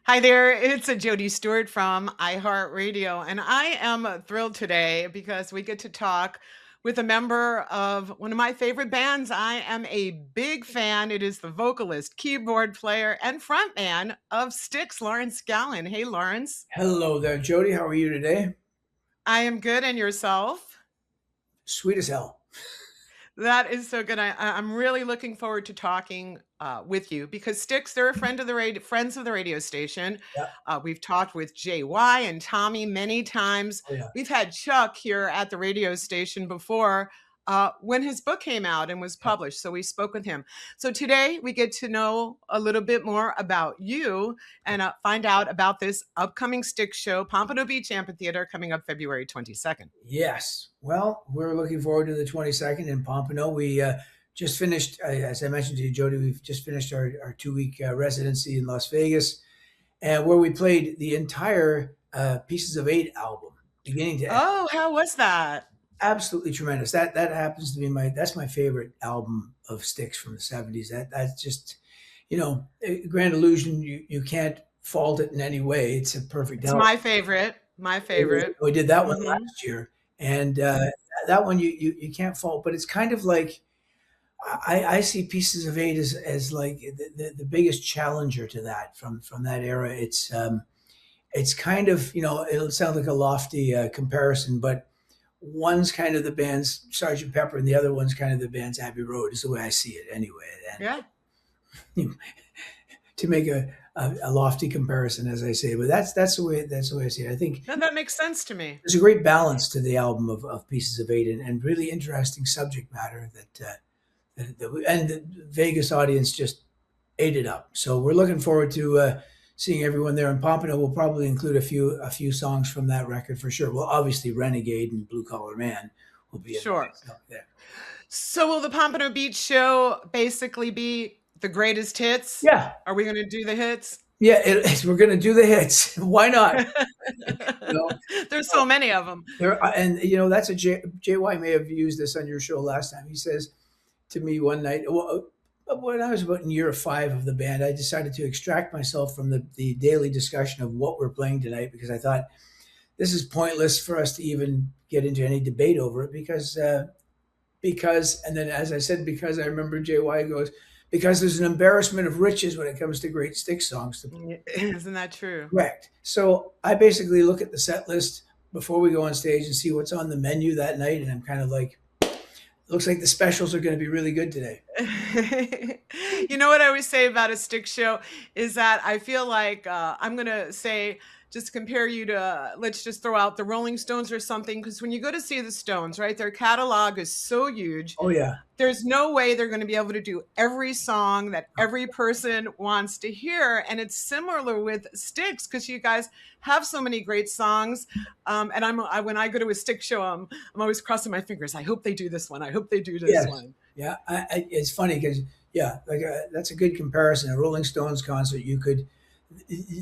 Hi there, it's a Jodi Stewart from iHeartRadio, and I am thrilled today because we get to talk with a member of one of my favorite bands. I am a big fan. It is the vocalist, keyboard player, and frontman of Styx, Lawrence Gowan. Hey, Lawrence. Hello there, Jody. How are you today? I am good, and yourself? Sweet as hell. That is so good. I'm really looking forward to talking with you because Styx, they're a friend of the friends of the radio station. Yeah. We've talked with JY and Tommy many times. Oh, yeah. We've had Chuck here at the radio station before when his book came out and was published. So we spoke with him. So today we get to know a little bit more about you and find out about this upcoming Styx show, Pompano Beach Amphitheater, coming up February 22nd. Yes. Well, we're looking forward to the 22nd in Pompano. We just finished, as I mentioned to you, Jody, we've just finished our 2-week residency in Las Vegas, where we played the entire Pieces of Eight album, beginning to end. Oh, how was that? Absolutely tremendous. That happens to be that's my favorite album of Styx from the 70s. That's just, Grand Illusion, you can't fault it in any way. It's a perfect It's album. my favorite. My favorite. We did that one Mhm. last year, and that one you can't fault. But it's kind of like I see Pieces of Eight as like the biggest challenger to that from that era. It's kind of, it'll sound like a lofty comparison, but one's kind of the band's Sergeant Pepper, and the other one's kind of the band's Abbey Road. Is the way I see it, anyway. And Yeah. to make a lofty comparison, as I say, but that's the way I see it. I think No, that makes sense to me. there's a great balance to the album of Pieces of Eight, and really interesting subject matter and the Vegas audience just ate it up. So we're looking forward to seeing everyone there in Pompano. We'll probably include a few songs from that record for sure. Well, obviously Renegade and Blue Collar Man will be Sure. there. So will the Pompano Beach show basically be the greatest hits? Yeah. Are we going to do the hits? Yeah, we're going to do the hits. Why not? There's so many of them. And that's a JY may have used this on your show last time. He says to me one night, well, when I was about in year 5 of the band, I decided to extract myself from the daily discussion of what we're playing tonight, because I thought this is pointless for us to even get into any debate over it because, and then as I said, because I remember JY goes, because there's an embarrassment of riches when it comes to great Styx songs to play. Isn't that true? Correct. So I basically look at the set list before we go on stage and see what's on the menu that night, and I'm kind of like, looks like the specials are going to be really good today. You know what I always say about a Styx show is that I feel like I'm going to say, just compare you to, let's just throw out the Rolling Stones or something, because when you go to see the Stones, right, their catalog is so huge. Oh, yeah. There's no way they're going to be able to do every song that every person wants to hear. And it's similar with Styx, because you guys have so many great songs. And when I go to a Styx show, I'm always crossing my fingers. I hope they do this one. I hope they do this one. Yeah. It's funny because, that's a good comparison. A Rolling Stones concert,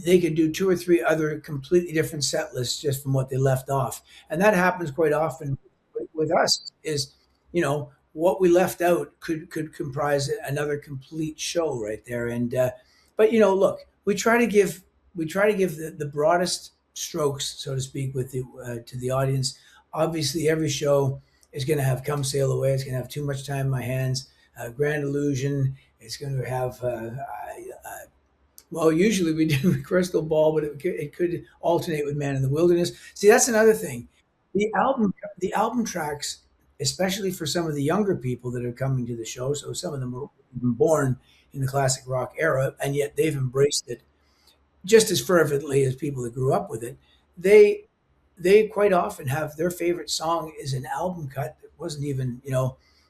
they could do 2 or 3 other completely different set lists just from what they left off. And that happens quite often with us is, what we left out could comprise another complete show right there. And, but look, we try to give the broadest strokes, so to speak, with to the audience. Obviously every show is going to have Come Sail Away. It's going to have Too Much Time in My Hands, Grand Illusion. It's going to have, well, usually we do Crystal Ball, but it could alternate with Man in the Wilderness. See, that's another thing. The album tracks, especially for some of the younger people that are coming to the show, so some of them were born in the classic rock era, and yet they've embraced it just as fervently as people that grew up with it. They quite often have their favorite song is an album cut that wasn't even,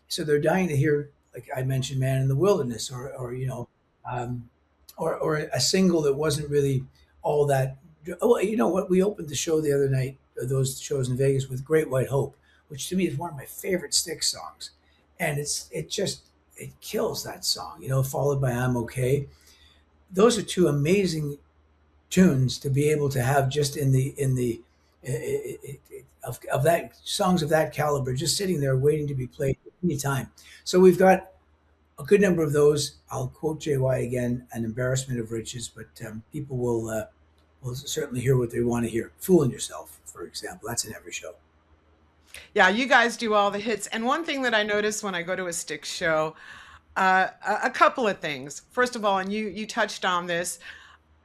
so they're dying to hear, like I mentioned, Man in the Wilderness, or a single that wasn't really all that. Oh, you know what? We opened the show the other night, those shows in Vegas, with Great White Hope, which to me is one of my favorite Styx songs, and it kills that song. Followed by I'm Okay. Those are 2 amazing tunes to be able to have just in the of that songs of that caliber, just sitting there waiting to be played any time. So we've got a good number of those, I'll quote JY again, an embarrassment of riches, but people will certainly hear what they want to hear. Fooling Yourself, for example, that's in every show. Yeah, you guys do all the hits. And one thing that I notice when I go to a Styx show, a couple of things. First of all, and you touched on this,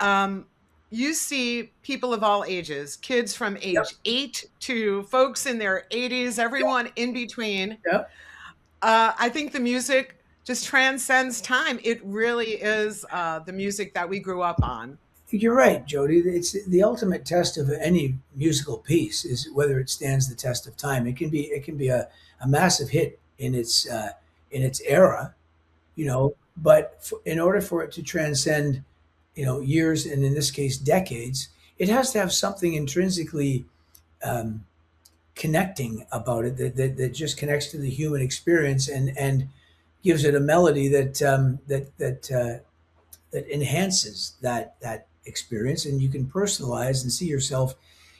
um, you see people of all ages, kids from Yep, age 8 to folks in their 80s, yep, everyone in between. yep. I think the music just transcends time. It really is the music that we grew up on. You're right, Jody. It's the ultimate test of any musical piece is whether it stands the test of time. It can be a massive hit in its era, but in order for it to transcend, years and in this case decades, it has to have something intrinsically um, connecting about it that just connects to the human experience and gives it a melody that enhances that experience, and you can personalize and see yourself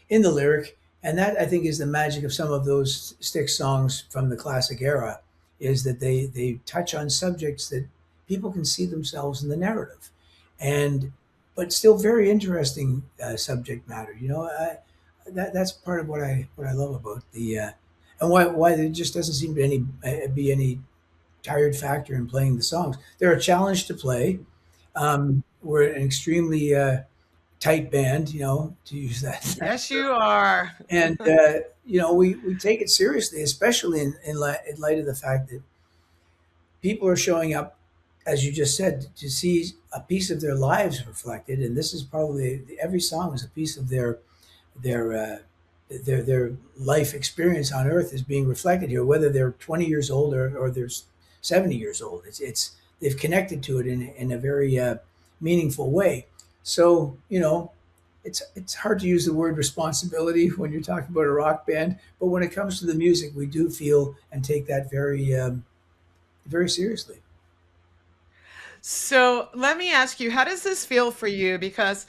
in the lyric. And that, I think, is the magic of some of those Styx songs from the classic era, is that they touch on subjects that people can see themselves in the narrative, and but still very interesting subject matter. That's part of what I love about the and why there just doesn't seem to be any tired factor in playing the songs. They're a challenge to play. We're an extremely tight band, to use that Yes, term. you are. And we take it seriously, especially in light of the fact that people are showing up, as you just said, to see a piece of their lives reflected. And this is probably every song is a piece of their uh, their life experience on Earth is being reflected here, whether they're 20 years old or they're 70 years old. It's they've connected to it in a very meaningful way. So it's hard to use the word responsibility when you're talking about a rock band, but when it comes to the music, we do feel and take that very seriously. So let me ask you, how does this feel for you? Because,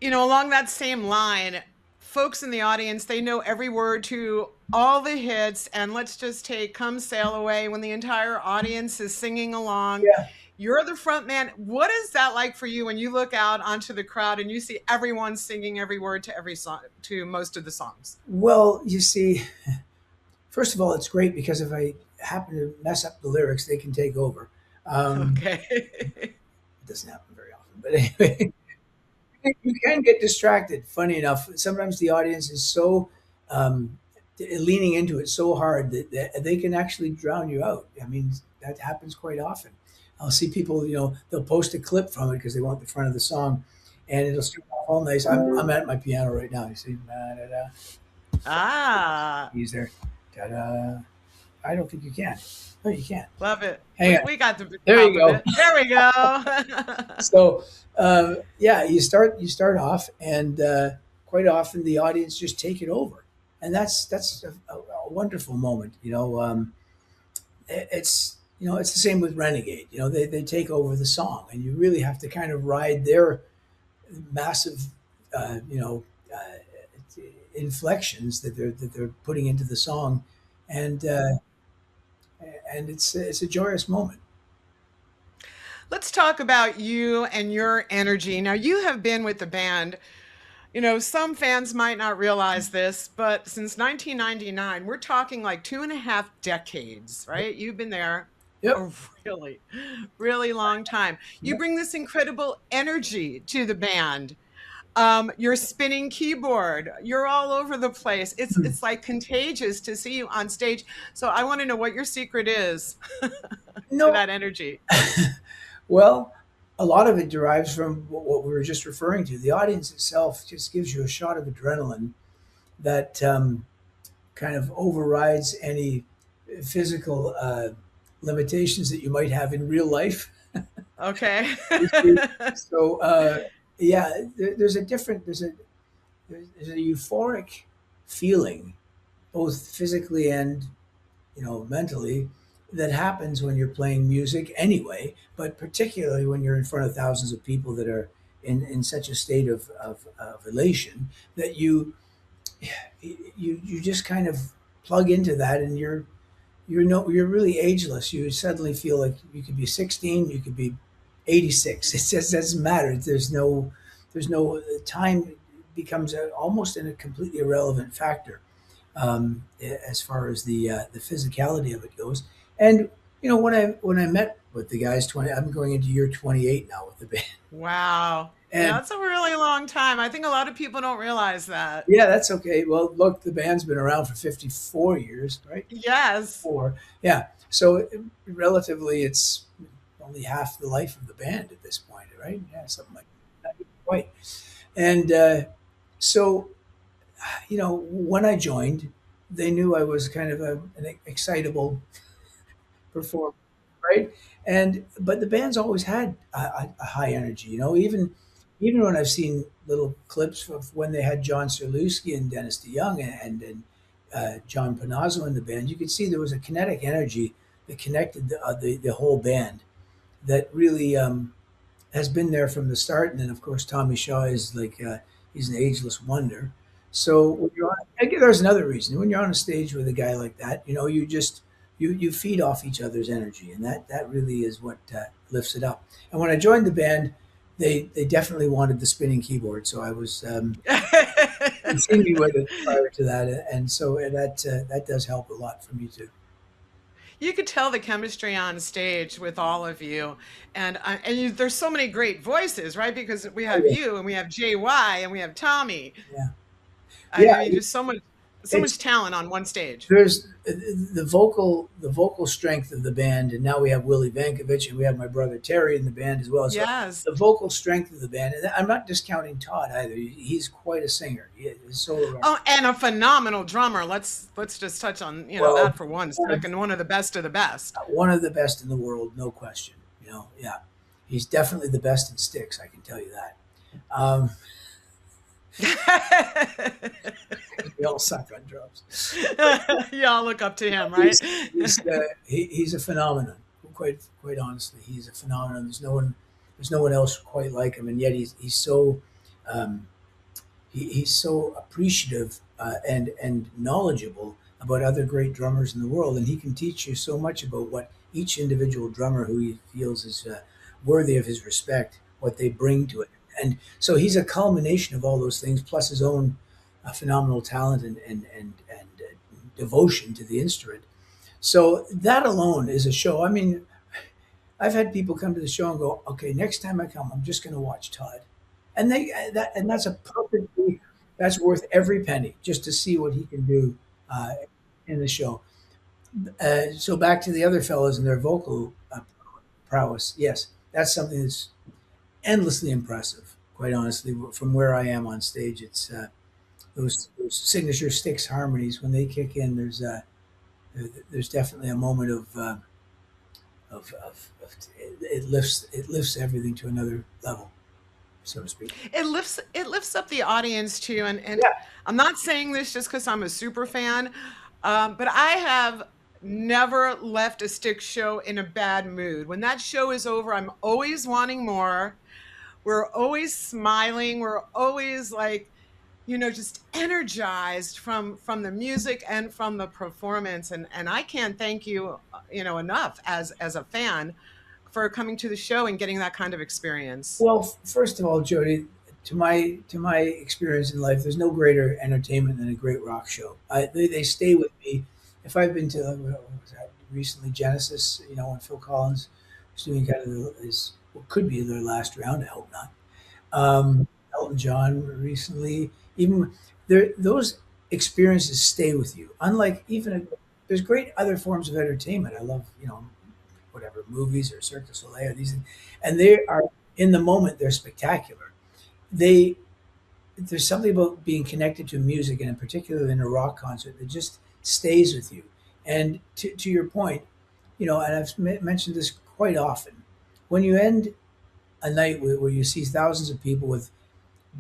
along that same line, folks in the audience, they know every word to all the hits. And let's just take Come Sail Away when the entire audience is singing along. Yeah. You're the front man. What is that like for you when you look out onto the crowd and you see everyone singing every word to every song, to most of the songs? Well, you see, first of all, it's great because if I happen to mess up the lyrics, they can take over. Okay. It doesn't happen very often, but anyway, you can get distracted. Funny enough, sometimes the audience is so leaning into it so hard that they can actually drown you out. I mean, that happens quite often. I'll see people, they'll post a clip from it because they want the front of the song, and it'll start off all nice. I'm at my piano right now. You see, da, da, da. Ah, He's there. Da, da. I don't think you can. No, you can't. love it. Hang We, on. we got the There top you of go. it. There we go. So yeah, you start off, and quite often the audience just take it over, and that's a wonderful moment. It's the same with Renegade. They take over the song, and you really have to kind of ride their massive, uh, you know, uh, inflections that they're putting into the song, and it's a joyous moment. Let's talk about you and your energy. Now, you have been with the band. Some fans might not realize this, but since 1999, we're talking like 2.5 decades, right? You've been there Yep. a really, really long time. You Yep. bring this incredible energy to the band. You're spinning keyboard. You're all over the place. It's like contagious to see you on stage. So I want to know what your secret is to No. that energy. Well, a lot of it derives from what we were just referring to. The audience itself just gives you a shot of adrenaline that kind of overrides any physical limitations that you might have in real life. Okay. You see? So yeah, there's a euphoric feeling, both physically and mentally, that happens when you're playing music anyway, but particularly when you're in front of thousands of people that are in such a state of elation that you just kind of plug into that, and you're really ageless. You suddenly feel like you could be 16, you could be 86. It just doesn't matter. There's no time becomes almost a completely irrelevant factor as far as the physicality of it goes. And when I met with the guys, 20, I'm going into year 28 now with the band, Wow. Yeah, and that's a really long time. I think a lot of people don't realize that. yeah, that's okay. Well, look, the band's been around for 54 years, right? Yes. Four, yeah. So relatively, it's only half the life of the band at this point, right? Yeah, something like that. Not even quite. And so, when I joined, they knew I was kind of an excitable performer, right? And but the band's always had a high energy, even when I've seen little clips of when they had John Serlewski and Dennis DeYoung and John Panazzo in the band, you could see there was a kinetic energy that connected the whole band that really has been there from the start. And then, of course, Tommy Shaw is like he's an ageless wonder. So when you're on, I guess there's another reason. When you're on a stage with a guy like that, you just you feed off each other's energy, and that really is what lifts it up. And when I joined the band, they definitely wanted the spinning keyboard, so I was continuing with it prior to that, and so that does help a lot for me too. You could tell the chemistry on stage with all of you, there's so many great voices, right? Because we Oh have yeah, you, and we have JY, and we have Tommy. yeah, I yeah. mean, just so It's much talent on one stage. there's the vocal strength of the band, and now we have Willie Vankovich, and we have my brother Terry in the band as well. So Yes. the vocal strength of the band, and I'm not discounting Todd either. He's quite a singer. His solo. Oh, and a phenomenal drummer. Let's just touch on Well, that for one second. One of the best of the best. one of the best in the world, no question. Yeah, he's definitely the best in Styx. I can tell you that. Um, we all suck on drums. Y'all look up to him, right? He's a phenomenon. Quite honestly, he's a phenomenon. There's no one else quite like him, and yet he's so um, he's so appreciative and knowledgeable about other great drummers in the world, and he can teach you so much about what each individual drummer who he feels is worthy of his respect, what they bring to it. And so he's a culmination of all those things, plus his own phenomenal talent and devotion to the instrument. So that alone is a show. I mean, I've had people come to the show and go, "Okay, next time I come, I'm just going to watch Todd," and that's a perfectly that's worth every penny just to see what he can do uh, in the show. So back to the other fellows and their vocal prowess. Yes, that's something that's endlessly impressive. Quite honestly, from where I am on stage, it's those signature Styx harmonies when they kick in. There's definitely a moment of it lifts everything to another level, so to speak. It lifts up the audience too, and Yeah. I'm not saying this just because I'm a super fan, but I have never left a stick show in a bad mood. When that show is over, I'm always wanting more. We're always smiling. We're always like, just energized from the music and from the performance. And I can't thank you, enough as a fan for coming to the show and getting that kind of experience. Well, first of all, Jody, to my experience in life, there's no greater entertainment than a great rock show. They stay with me. If I've been to what was that, recently Genesis, when Phil Collins was doing kind of his what could be their last round. I hope not. Elton John recently, even there, those experiences stay with you. Unlike even there's great other forms of entertainment. I love whatever movies or Cirque du Soleil or these, and they are in the moment they're spectacular. They There's something about being connected to music, and in particular in a rock concert, that just stays with you. And to your point, and I've mentioned this quite often, when you end a night where you see thousands of people with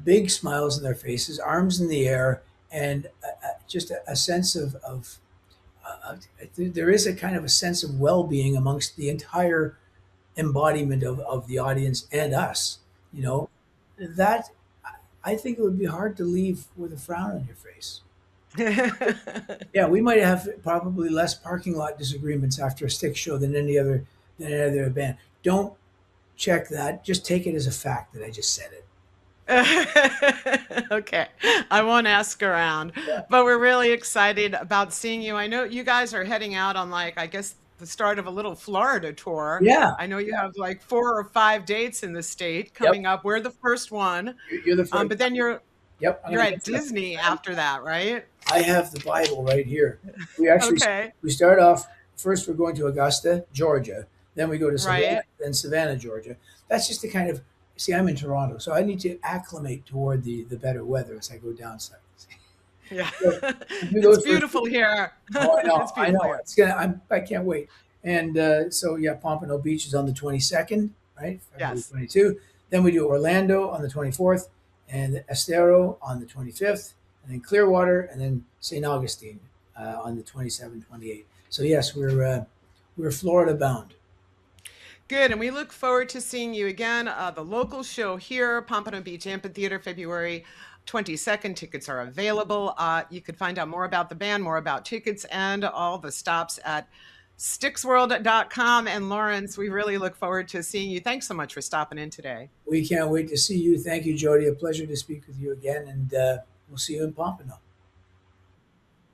big smiles on their faces, arms in the air, and just a sense of there is a kind of a sense of well-being amongst the entire embodiment of the audience and us. You know that I think it would be hard to leave with a frown on your face. Yeah, we might have probably less parking lot disagreements after a Styx show than any other band. Don't check that. Just take it as a fact that I just said it. Okay. I won't ask around, Yeah. but we're really excited about seeing you. I know you guys are heading out on like, I guess, the start of a little Florida tour. Yeah. I know you have like 4 or 5 dates in the state Yep. coming up. We're the first one. You're the first. But then Yep. I'm you're gonna at get to Disney after that, right? I have the Bible right here. We actually Okay. we start off first. We're going to Augusta, Georgia. Then we go to Savannah, Right. then Savannah, Georgia. That's just the kind of see. I'm in Toronto, so I need to acclimate toward the better weather as I go down south. Yeah. So we do It's those for beautiful here. oh, It's I beautiful know. here. It's gonna. I can't wait. And so yeah, Pompano Beach is on the 22nd, right? February Yes. 22. Then we do Orlando on the 24th, and Estero on the 25th, and then Clearwater, and then St. Augustine on the 27th, 28th. So yes, we're Florida bound. Good, and we look forward to seeing you again. The local show here, Pompano Beach Amphitheater, February 22nd. Tickets are available. You could find out more about the band, more about tickets, and all the stops at styxworld.com. And Lawrence, we really look forward to seeing you. Thanks so much for stopping in today. We can't wait to see you. Thank you, Jodi. A pleasure to speak with you again, and we'll see you in Pompano.